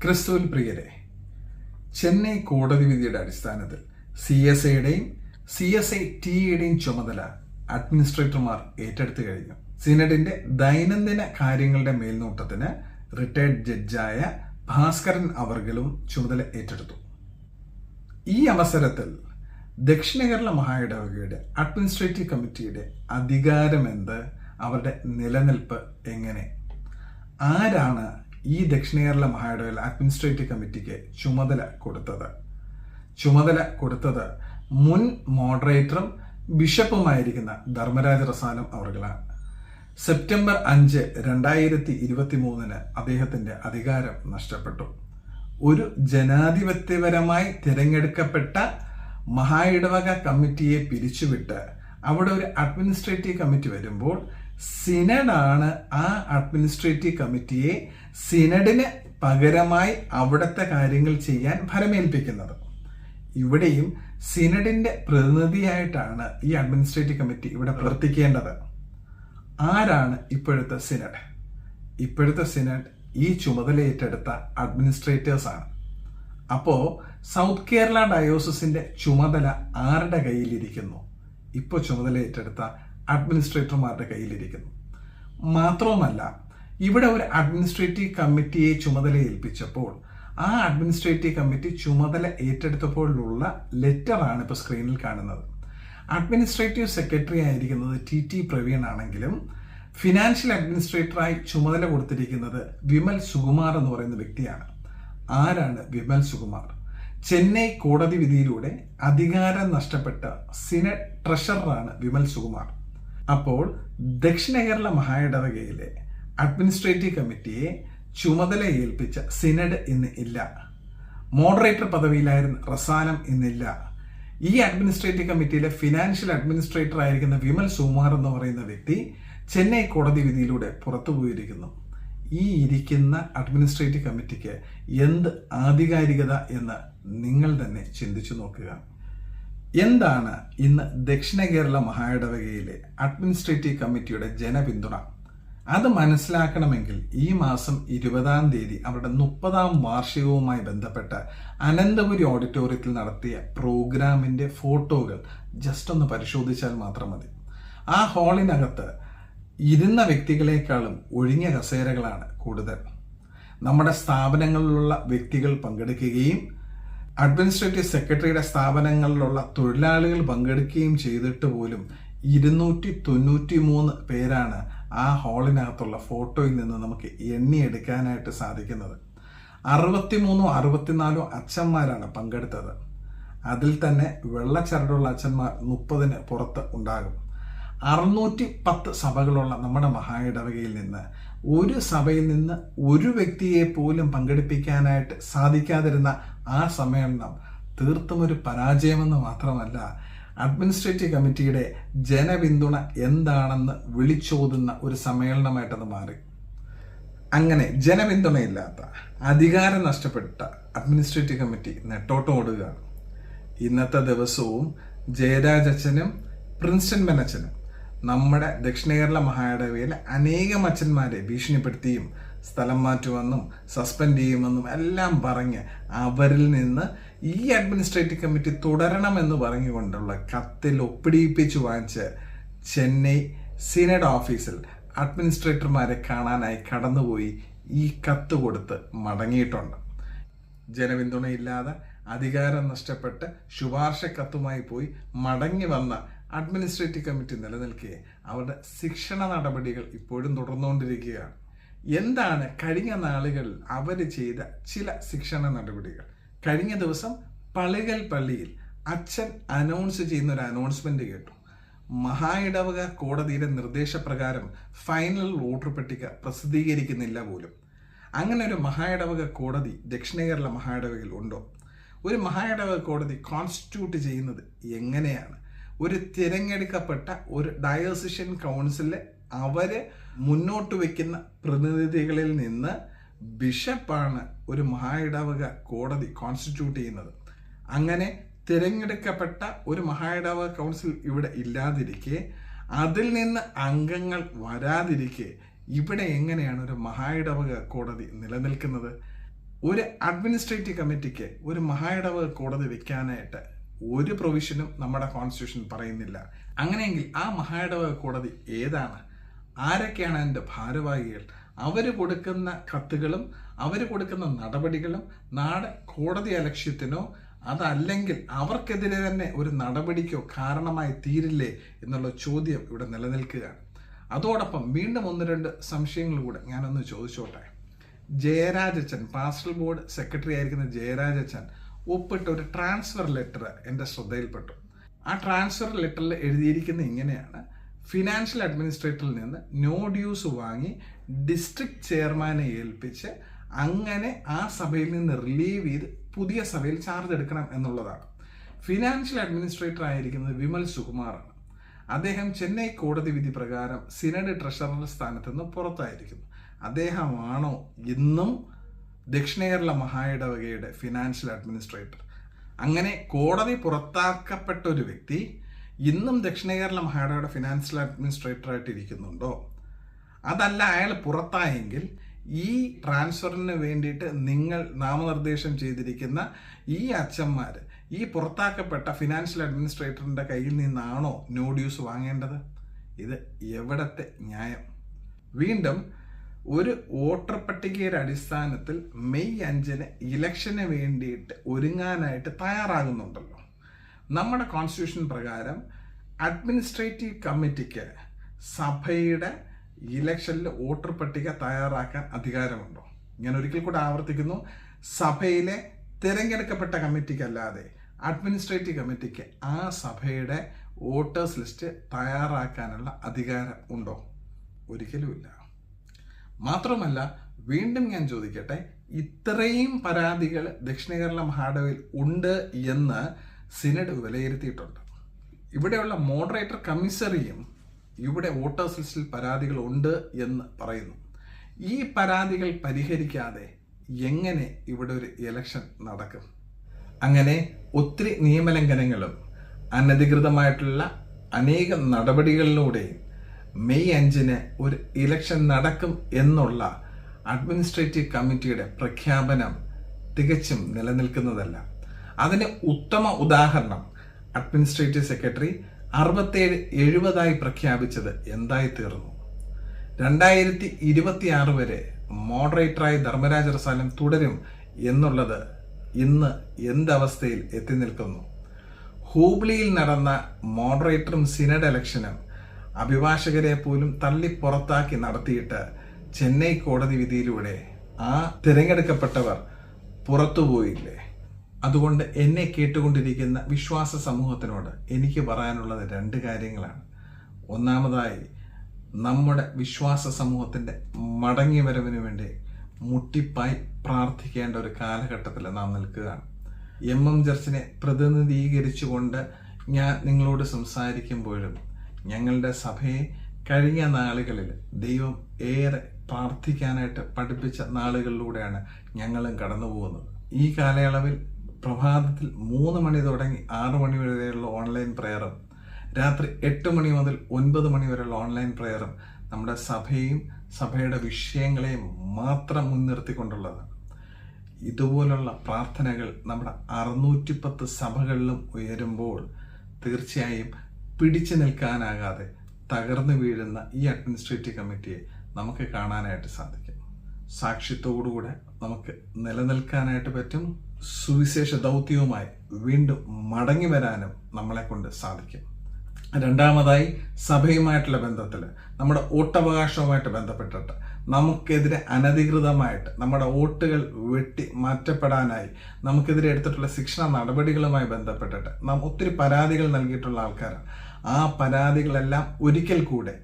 ക്രിസ്തുവിൽ പ്രിയരെ, ചെന്നൈ കോടതി വിധിയുടെ അടിസ്ഥാനത്തിൽ CSIയുടെയും CSIT-യുടെയും ചുമതല അഡ്മിനിസ്ട്രേറ്റർമാർ ഏറ്റെടുത്തു കഴിഞ്ഞു. സിനഡിന്റെ ദൈനംദിന കാര്യങ്ങളുടെ മേൽനോട്ടത്തിന് റിട്ടയർഡ് ജഡ്ജായ ഭാസ്കരൻ അവർകളും ചുമതല ഏറ്റെടുത്തു. ഈ അവസരത്തിൽ ദക്ഷിണ കേരള മഹായിടവകയുടെ അഡ്മിനിസ്ട്രേറ്റീവ് കമ്മിറ്റിയുടെ അധികാരമെന്ത്, അവരുടെ നിലനിൽപ്പ് എങ്ങനെ, ആരാണ് ഈ ദക്ഷിണ കേരള മഹായിടവകയിലെ അഡ്മിനിസ്ട്രേറ്റീവ് കമ്മിറ്റിക്ക് ചുമതല കൊടുത്തത് മുൻ മോഡറേറ്ററും ബിഷപ്പുമായിരിക്കുന്ന ധർമ്മരാജ റസാലം അവർകളാണ്. സെപ്റ്റംബർ 5, 2023 അദ്ദേഹത്തിന്റെ അധികാരം നഷ്ടപ്പെട്ടു. ഒരു ജനാധിപത്യപരമായി തിരഞ്ഞെടുക്കപ്പെട്ട മഹായിടവക കമ്മിറ്റിയെ പിരിച്ചുവിട്ട് അവിടെ ഒരു അഡ്മിനിസ്ട്രേറ്റീവ് കമ്മിറ്റി വരുമ്പോൾ സിനഡാണ് ആ അഡ്മിനിസ്ട്രേറ്റീവ് കമ്മിറ്റിയെ സിനഡിന് പകരമായി അവിടുത്തെ കാര്യങ്ങൾ ചെയ്യാൻ ഫലമേൽപ്പിക്കുന്നത്. ഇവിടെയും സിനഡിന്റെ പ്രതിനിധിയായിട്ടാണ് ഈ അഡ്മിനിസ്ട്രേറ്റീവ് കമ്മിറ്റി ഇവിടെ പ്രവർത്തിക്കേണ്ടത്. ആരാണ് ഇപ്പോഴത്തെ സിനഡ്? ഇപ്പോഴത്തെ സിനഡ് ഈ ചുമതല ഏറ്റെടുത്ത അഡ്മിനിസ്ട്രേറ്റേഴ്സ് ആണ്. അപ്പോ സൗത്ത് കേരള ഡയോസിന്റെ ചുമതല ആരുടെ കയ്യിലിരിക്കുന്നു? ഇപ്പോൾ ചുമതല ഏറ്റെടുത്ത അഡ്മിനിസ്ട്രേറ്റർമാരുടെ കയ്യിലിരിക്കുന്നു. മാത്രവുമല്ല, ഇവിടെ ഒരു അഡ്മിനിസ്ട്രേറ്റീവ് കമ്മിറ്റിയെ ചുമതല ഏൽപ്പിച്ചപ്പോൾ ആ അഡ്മിനിസ്ട്രേറ്റീവ് കമ്മിറ്റി ചുമതല ഏറ്റെടുത്തപ്പോഴുള്ള ലെറ്ററാണ് ഇപ്പോൾ സ്ക്രീനിൽ കാണുന്നത്. അഡ്മിനിസ്ട്രേറ്റീവ് സെക്രട്ടറി ആയിരിക്കുന്നത് TT പ്രവീൺ ആണെങ്കിലും ഫിനാൻഷ്യൽ അഡ്മിനിസ്ട്രേറ്ററായി ചുമതല കൊടുത്തിരിക്കുന്നത് വിമൽ സുകുമാർ എന്ന് പറയുന്ന വ്യക്തിയാണ്. ആരാണ് വിമൽ സുകുമാർ? ചെന്നൈ കോടതി വിധിയിലൂടെ അധികാരം നഷ്ടപ്പെട്ട സിനഡ് ട്രഷററാണ് വിമൽ സുകുമാർ. അപ്പോൾ ദക്ഷിണ കേരള മഹായിടവകയിലെ അഡ്മിനിസ്ട്രേറ്റീവ് കമ്മിറ്റിയെ ചുമതല ഏൽപ്പിച്ച സിനഡ് ഇന്ന് ഇല്ല. മോഡറേറ്റർ പദവിയിലായിരുന്ന റസാലം ഇന്നില്ല. ഈ അഡ്മിനിസ്ട്രേറ്റീവ് കമ്മിറ്റിയിലെ ഫിനാൻഷ്യൽ അഡ്മിനിസ്ട്രേറ്റർ ആയിരിക്കുന്ന വിമൽ സുകുമാർ എന്ന് പറയുന്ന വ്യക്തി ചെന്നൈ കോടതി വിധിയിലൂടെ പുറത്തുപോയിരിക്കുന്നു. ഈ ഇരിക്കുന്ന അഡ്മിനിസ്ട്രേറ്റീവ് കമ്മിറ്റിക്ക് എന്ത് ആധികാരികത എന്ന് നിങ്ങൾ തന്നെ ചിന്തിച്ചു നോക്കുക. എന്താണ് ഇന്ന് ദക്ഷിണ കേരള മഹായിടവകയിലെ അഡ്മിനിസ്ട്രേറ്റീവ് കമ്മിറ്റിയുടെ ജനപിന്തുണ? അത് മനസ്സിലാക്കണമെങ്കിൽ ഈ മാസം 20 അവരുടെ 30ാം വാർഷികവുമായി ബന്ധപ്പെട്ട് അനന്തപുരി ഓഡിറ്റോറിയത്തിൽ നടത്തിയ പ്രോഗ്രാമിന്റെ ഫോട്ടോകൾ ജസ്റ്റ് ഒന്ന് പരിശോധിച്ചാൽ മാത്രം മതി. ആ ഹാളിനകത്ത് ഇരുന്ന വ്യക്തികളെക്കാളും ഒഴിഞ്ഞ കസേരകളാണ് കൂടുതൽ. നമ്മുടെ സ്ഥാപനങ്ങളിലുള്ള വ്യക്തികൾ പങ്കെടുക്കുകയും അഡ്മിനിസ്ട്രേറ്റീവ് സെക്രട്ടറിയുടെ സ്ഥാപനങ്ങളിലുള്ള തൊഴിലാളികൾ പങ്കെടുക്കുകയും ചെയ്തിട്ട് പോലും 293 പേരാണ് ആ ഹാളിനകത്തുള്ള ഫോട്ടോയിൽ നിന്ന് നമുക്ക് എണ്ണിയെടുക്കാനായിട്ട് സാധിക്കുന്നത്. 63-64 അച്ഛന്മാരാണ് പങ്കെടുത്തത്. അതിൽ തന്നെ വെള്ളച്ചരടുള്ള അച്ഛന്മാർ 30 പുറത്ത് ഉണ്ടാകും. 610 സഭകളുള്ള നമ്മുടെ മഹായിടവകയിൽ നിന്ന് ഒരു സഭയിൽ നിന്ന് ഒരു വ്യക്തിയെ പോലും പങ്കെടുപ്പിക്കാനായിട്ട് സാധിക്കാതിരുന്ന ആ സമ്മേളനം തീർത്തും ഒരു പരാജയമെന്ന് മാത്രമല്ല, അഡ്മിനിസ്ട്രേറ്റീവ് കമ്മിറ്റിയുടെ ജനപിന്തുണ എന്താണെന്ന് വിളിച്ചോതുന്ന ഒരു സമ്മേളനമായിട്ടത് മാറി. അങ്ങനെ ജനപിന്തുണയില്ലാത്ത, അധികാരം നഷ്ടപ്പെട്ട അഡ്മിനിസ്ട്രേറ്റീവ് കമ്മിറ്റി നെട്ടോട്ടോടുകയാണ്. ഇന്നത്തെ ദിവസവും ജയരാജ് അച്ഛനും പ്രിൻസ്റ്റൺ മെനച്ചനും നമ്മുടെ ദക്ഷിണ കേരള മഹായിടവകയിലെ അനേകം അച്ഛന്മാരെ ഭീഷണിപ്പെടുത്തിയും സ്ഥലം മാറ്റുമെന്നും സസ്പെൻഡ് ചെയ്യുമെന്നും എല്ലാം പറഞ്ഞ് അവരിൽ നിന്ന് ഈ അഡ്മിനിസ്ട്രേറ്റീവ് കമ്മിറ്റി തുടരണമെന്ന് പറഞ്ഞുകൊണ്ടുള്ള കത്തിൽ ഒപ്പിടിയിപ്പിച്ചു വാങ്ങിച്ച് ചെന്നൈ സിനഡ് ഓഫീസിൽ അഡ്മിനിസ്ട്രേറ്റർമാരെ കാണാനായി കടന്നുപോയി ഈ കത്ത് കൊടുത്ത് മടങ്ങിയിട്ടുണ്ട്. ജനപിന്തുണയില്ലാതെ അധികാരം നഷ്ടപ്പെട്ട് ശുപാർശ കത്തുമായി പോയി മടങ്ങി വന്ന അഡ്മിനിസ്ട്രേറ്റീവ് കമ്മിറ്റി നിലനിൽക്കെ അവരുടെ ശിക്ഷണ നടപടികൾ ഇപ്പോഴും തുടർന്നുകൊണ്ടിരിക്കുകയാണ്. എന്താണ് കഴിഞ്ഞ നാളുകളിൽ അവർ ചെയ്ത ചില ശിക്ഷണ നടപടികൾ? കഴിഞ്ഞ ദിവസം പള്ളികൾ പള്ളിയിൽ അച്ഛൻ അനൗൺസ് ചെയ്യുന്ന ഒരു അനൗൺസ്മെന്റ് കേട്ടു. മഹായിടവക കോടതിയുടെ നിർദ്ദേശപ്രകാരം ഫൈനൽ വോട്ടർ പട്ടിക പ്രസിദ്ധീകരിക്കുന്നില്ല പോലും. അങ്ങനെ ഒരു മഹായിടവക കോടതി ദക്ഷിണ കേരള മഹായിടവകയിൽ ഉണ്ടോ? ഒരു മഹായിടവക കോടതി കോൺസ്റ്റിറ്റ്യൂട്ട് ചെയ്യുന്നത് എങ്ങനെയാണ്? ഒരു തിരഞ്ഞെടുക്കപ്പെട്ട ഒരു ഡയോസിഷൻ കൗൺസിലിൽ അവര് മുന്നോട്ട് വയ്ക്കുന്ന പ്രതിനിധികളിൽ നിന്ന് ബിഷപ്പാണ് ഒരു മഹായിടവക കോടതി കോൺസ്റ്റിറ്റ്യൂട്ട് ചെയ്യുന്നത്. അങ്ങനെ തിരഞ്ഞെടുക്കപ്പെട്ട ഒരു മഹായിടവക കൗൺസിൽ ഇവിടെ ഇല്ലാതിരിക്കെ, അതിൽ നിന്ന് അംഗങ്ങൾ വരാതിരിക്കെ ഇവിടെ എങ്ങനെയാണ് ഒരു മഹായിടവക കോടതി നിലനിൽക്കുന്നത്? ഒരു അഡ്മിനിസ്ട്രേറ്റീവ് കമ്മിറ്റിക്ക് ഒരു മഹായിടവക കോടതി വെക്കാനായിട്ട് ഒരു പ്രൊവിഷനും നമ്മുടെ കോൺസ്റ്റിറ്റ്യൂഷൻ പറയുന്നില്ല. അങ്ങനെയെങ്കിൽ ആ മഹായിടവക കോടതി ഏതാണ്? ആരൊക്കെയാണ് അതിൻ്റെ ഭാരവാഹികൾ? അവർ കൊടുക്കുന്ന കത്തുകളും അവർ കൊടുക്കുന്ന നടപടികളും നാളെ കോടതി അലക്ഷ്യത്തിനോ അതല്ലെങ്കിൽ അവർക്കെതിരെ തന്നെ ഒരു നടപടിക്കോ കാരണമായി തീരില്ലേ എന്നുള്ള ചോദ്യം ഇവിടെ നിലനിൽക്കുകയാണ്. അതോടൊപ്പം വീണ്ടും 1-2 സംശയങ്ങൾ കൂടെ ഞാനൊന്ന് ചോദിച്ചോട്ടെ. ജയരാജച്ചൻ, പാസ്റ്റൽ ബോർഡ് സെക്രട്ടറി ആയിരിക്കുന്ന ജയരാജച്ചൻ ഒപ്പിട്ട ഒരു ട്രാൻസ്ഫർ ലെറ്റർ എൻ്റെ ശ്രദ്ധയിൽപ്പെട്ടു. ആ ട്രാൻസ്ഫർ ലെറ്ററിൽ എഴുതിയിരിക്കുന്ന ഇങ്ങനെയാണ്: ഫിനാൻഷ്യൽ അഡ്മിനിസ്ട്രേറ്ററിൽ നിന്ന് നോ ഡ്യൂസ് വാങ്ങി ഡിസ്ട്രിക്ട് ചെയർമാനെ ഏൽപ്പിച്ച് അങ്ങനെ ആ സഭയിൽ നിന്ന് റിലീവ് ചെയ്ത് പുതിയ സഭയിൽ ചാർജ് എടുക്കണം എന്നുള്ളതാണ്. ഫിനാൻഷ്യൽ അഡ്മിനിസ്ട്രേറ്റർ ആയിരിക്കുന്നത് വിമൽ സുകുമാറാണ്. അദ്ദേഹം ചെന്നൈ കോടതി വിധി പ്രകാരം സിനഡ് ട്രഷറർ സ്ഥാനത്ത് നിന്ന് പുറത്തായിരിക്കുന്നു. അദ്ദേഹമാണോ ഇന്നും ദക്ഷിണ കേരള മഹായിടവകയുടെ ഫിനാൻഷ്യൽ അഡ്മിനിസ്ട്രേറ്റർ? അങ്ങനെ കോടതി പുറത്താക്കപ്പെട്ട ഒരു വ്യക്തി ഇന്നും ദക്ഷിണ കേരള മഹായിടവകയുടെ ഫിനാൻഷ്യൽ അഡ്മിനിസ്ട്രേറ്റർ ആയിട്ട് ഇരിക്കുന്നുണ്ടോ? അതല്ല, അയാൾ പുറത്തായെങ്കിൽ ഈ ട്രാൻസ്ഫറിന് വേണ്ടിയിട്ട് നിങ്ങൾ നാമനിർദ്ദേശം ചെയ്തിരിക്കുന്ന ഈ അച്ഛന്മാർ ഈ പുറത്താക്കപ്പെട്ട ഫിനാൻഷ്യൽ അഡ്മിനിസ്ട്രേറ്ററിൻ്റെ കയ്യിൽ നിന്നാണോ നോ ഡ്യൂസ് വാങ്ങേണ്ടത്? ഇത് എവിടത്തെ ന്യായം? വീണ്ടും ഒരു വോട്ടർ പട്ടികയുടെ അടിസ്ഥാനത്തിൽ മെയ് 5 ഇലക്ഷന് വേണ്ടിയിട്ട് ഒരുങ്ങാനായിട്ട് തയ്യാറാകുന്നുണ്ടല്ലോ. നമ്മുടെ കോൺസ്റ്റിറ്റ്യൂഷൻ പ്രകാരം അഡ്മിനിസ്ട്രേറ്റീവ് കമ്മിറ്റിക്ക് സഭയുടെ ഇലക്ഷനിൽ വോട്ടർ പട്ടിക തയ്യാറാക്കാൻ അധികാരമുണ്ടോ? ഞാൻ ഒരിക്കൽ കൂടെ ആവർത്തിക്കുന്നു, സഭയിലെ തിരഞ്ഞെടുക്കപ്പെട്ട കമ്മിറ്റിക്കല്ലാതെ അഡ്മിനിസ്ട്രേറ്റീവ് കമ്മിറ്റിക്ക് ആ സഭയുടെ വോട്ടേഴ്സ് ലിസ്റ്റ് തയ്യാറാക്കാനുള്ള അധികാരം ഉണ്ടോ? ഒരിക്കലുമില്ല. മാത്രമല്ല, വീണ്ടും ഞാൻ ചോദിക്കട്ടെ, ഇത്രയും പരാതികൾ ദക്ഷിണ കേരള മഹായിടവകയിൽ ഉണ്ട് എന്ന് സിനഡ് വിലയിരുത്തിയിട്ടുണ്ട്. ഇവിടെയുള്ള മോഡറേറ്റർ കമ്മീസറിയും ഇവിടെ വോട്ടേഴ്സ് ലിസ്റ്റിൽ പരാതികൾ ഉണ്ട് എന്ന് പറയുന്നു. ഈ പരാതികൾ പരിഹരിക്കാതെ എങ്ങനെ ഇവിടെ ഒരു ഇലക്ഷൻ നടക്കും? അങ്ങനെ ഒത്തിരി നിയമലംഘനങ്ങളും അനധികൃതമായിട്ടുള്ള അനേകം നടപടികളിലൂടെയും മെയ് 5 ഒരു ഇലക്ഷൻ നടക്കും എന്നുള്ള അഡ്മിനിസ്ട്രേറ്റീവ് കമ്മിറ്റിയുടെ പ്രഖ്യാപനം തികച്ചും നിലനിൽക്കുന്നതല്ല. അതിന് ഉത്തമ ഉദാഹരണം അഡ്മിനിസ്ട്രേറ്റീവ് സെക്രട്ടറി 67-70 പ്രഖ്യാപിച്ചത് എന്തായി തീർന്നു? 2026 വരെ മോഡറേറ്ററായി ധർമ്മരാജ റസാലം തുടരും എന്നുള്ളത് ഇന്ന് എന്തവസ്ഥയിൽ എത്തി നിൽക്കുന്നു? ഹൂബ്ലിയിൽ നടന്ന മോഡറേറ്ററും സിനഡ് ഇലക്ഷനും അഭിഭാഷകരെ പോലും തള്ളി പുറത്താക്കി നടത്തിയിട്ട് ചെന്നൈ കോടതി വിധിയിലൂടെ ആ തിരഞ്ഞെടുക്കപ്പെട്ടവർ പുറത്തുപോയില്ലേ? അതുകൊണ്ട് എന്നെ കേട്ടുകൊണ്ടിരിക്കുന്ന വിശ്വാസ സമൂഹത്തിനോട് എനിക്ക് പറയാനുള്ളത് 2 കാര്യങ്ങളാണ്. ഒന്നാമതായി, നമ്മുടെ വിശ്വാസ സമൂഹത്തിൻ്റെ മടങ്ങി വരവിന് വേണ്ടി മുട്ടിപ്പായി പ്രാർത്ഥിക്കേണ്ട ഒരു കാലഘട്ടത്തിൽ നാം നിൽക്കുകയാണ്. MM ചർച്ചിനെ പ്രതിനിധീകരിച്ചുകൊണ്ട് ഞാൻ നിങ്ങളോട് സംസാരിക്കുമ്പോഴും ഞങ്ങളുടെ സഭയെ കഴിഞ്ഞ നാളുകളിൽ ദൈവം ഏറെ പ്രാർത്ഥിക്കാനായിട്ട് പഠിപ്പിച്ച നാളുകളിലൂടെയാണ് ഞങ്ങളും കടന്നു പോകുന്നത്. ഈ കാലയളവിൽ പ്രഭാതത്തിൽ 3 മണി തുടങ്ങി 6 മണി വരെയുള്ള ഓൺലൈൻ പ്രയറും രാത്രി 8 മണി മുതൽ 9 മണി വരെയുള്ള ഓൺലൈൻ പ്രയറും നമ്മുടെ സഭയും സഭയുടെ വിഷയങ്ങളെയും മാത്രം മുൻനിർത്തിക്കൊണ്ടുള്ളതാണ്. ഇതുപോലുള്ള പ്രാർത്ഥനകൾ നമ്മുടെ 610 സഭകളിലും ഉയരുമ്പോൾ തീർച്ചയായും പിടിച്ചു നിൽക്കാനാകാതെ തകർന്നു വീഴുന്ന ഈ അഡ്മിനിസ്ട്രേറ്റീവ് കമ്മിറ്റിയെ നമുക്ക് കാണാനായിട്ട് സാധിക്കും. സാക്ഷ്യത്തോടുകൂടെ നമുക്ക് നിലനിൽക്കാനായിട്ട് പറ്റും. സുവിശേഷ ദൗത്യവുമായി വീണ്ടും മടങ്ങി വരാനും നമ്മളെ കൊണ്ട് സാധിക്കും. രണ്ടാമതായി, സഭയുമായിട്ടുള്ള ബന്ധത്തിൽ നമ്മുടെ വോട്ടവകാശവുമായിട്ട് ബന്ധപ്പെട്ടിട്ട് നമുക്കെതിരെ അനധികൃതമായിട്ട് നമ്മുടെ വോട്ടുകൾ വെട്ടി മാറ്റപ്പെടാനായി നമുക്കെതിരെ എടുത്തിട്ടുള്ള ശിക്ഷണ നടപടികളുമായി ബന്ധപ്പെട്ടിട്ട് നാം ഒത്തിരി പരാതികൾ നൽകിയിട്ടുള്ള ആൾക്കാരാണ്. ആ പരാതികളെല്ലാം ഒരിക്കൽ കൂടെ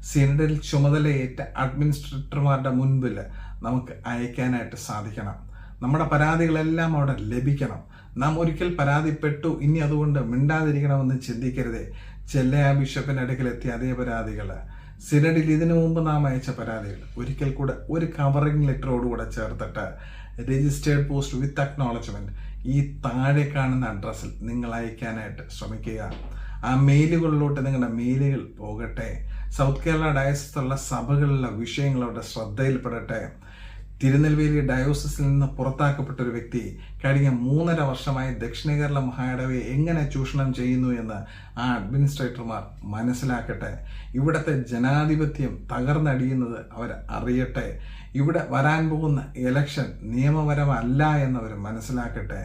സിനഡിൽ ചുമതലയേറ്റ അഡ്മിനിസ്ട്രേറ്റർമാരുടെ മുൻപിൽ നമുക്ക് അയക്കാനായിട്ട് സാധിക്കണം. നമ്മുടെ പരാതികളെല്ലാം അവിടെ ലഭിക്കണം. നാം ഒരിക്കൽ പരാതിപ്പെട്ടു, ഇനി അതുകൊണ്ട് മിണ്ടാതിരിക്കണമെന്ന് ചിന്തിക്കരുതേ. ചെല്ലയ ബിഷപ്പിന്റെ അടുക്കലെത്തിയ അതേ പരാതികൾ, സിനഡിൽ ഇതിനു മുമ്പ് നാം അയച്ച പരാതികൾ ഒരിക്കൽ കൂടെ ഒരു കവറിംഗ് ലെറ്ററോടുകൂടെ ചേർത്തിട്ട് രജിസ്റ്റേർഡ് പോസ്റ്റ് വിത്ത് അക്നോളജ്മെന്റ് ഈ താഴെ കാണുന്ന അഡ്രസ്സിൽ നിങ്ങൾ അയക്കാനായിട്ട് ശ്രമിക്കുക. ആ മെയിലുകളിലോട്ട് നിങ്ങളുടെ മെയിലുകൾ പോകട്ടെ. സൗത്ത് കേരള ഡയസിലുള്ള സഭകളിലെ വിഷയങ്ങളുടെ ശ്രദ്ധയിൽപ്പെടട്ടെ. തിരുനെൽവേലി ഡയോസിസിൽ നിന്ന് പുറത്താക്കപ്പെട്ട ഒരു വ്യക്തി കഴിഞ്ഞ 3.5 വർഷമായി ദക്ഷിണ കേരള മഹായിടവയെ എങ്ങനെ ചൂഷണം ചെയ്യുന്നു എന്ന് ആ അഡ്മിനിസ്ട്രേറ്റർമാർ മനസ്സിലാക്കട്ടെ. ഇവിടുത്തെ ജനാധിപത്യം തകർന്നടിയുന്നത് അവർ അറിയട്ടെ. ഇവിടെ വരാൻ പോകുന്ന ഇലക്ഷൻ നിയമപരമല്ല എന്നവർ മനസ്സിലാക്കട്ടെ.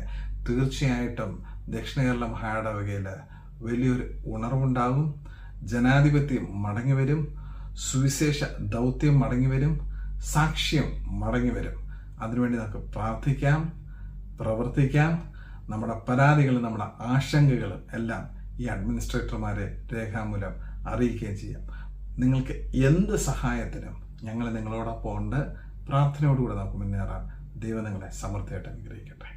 തീർച്ചയായിട്ടും ദക്ഷിണ കേരള മഹായിടവകയിൽ വലിയൊരു ഉണർവുണ്ടാകും. ജനാധിപത്യം മടങ്ങി വരും, സുവിശേഷ ദൗത്യം മടങ്ങി വരും, സാക്ഷ്യം മടങ്ങി വരും. അതിനുവേണ്ടി നമുക്ക് പ്രാർത്ഥിക്കാം, പ്രവർത്തിക്കാം. നമ്മുടെ പരാതികളും നമ്മുടെ ആശങ്കകളും എല്ലാം ഈ അഡ്മിനിസ്ട്രേറ്റർമാരെ രേഖാമൂലം അറിയിക്കുകയും ചെയ്യാം. നിങ്ങൾക്ക് എന്ത് സഹായത്തിനും ഞങ്ങൾ നിങ്ങളോടൊപ്പം ഉണ്ട്. പ്രാർത്ഥനയോടുകൂടെ നമുക്ക് മുന്നേറാം. ദൈവം നിങ്ങളെ സമൃദ്ധിയായിട്ട് അനുഗ്രഹിക്കട്ടെ.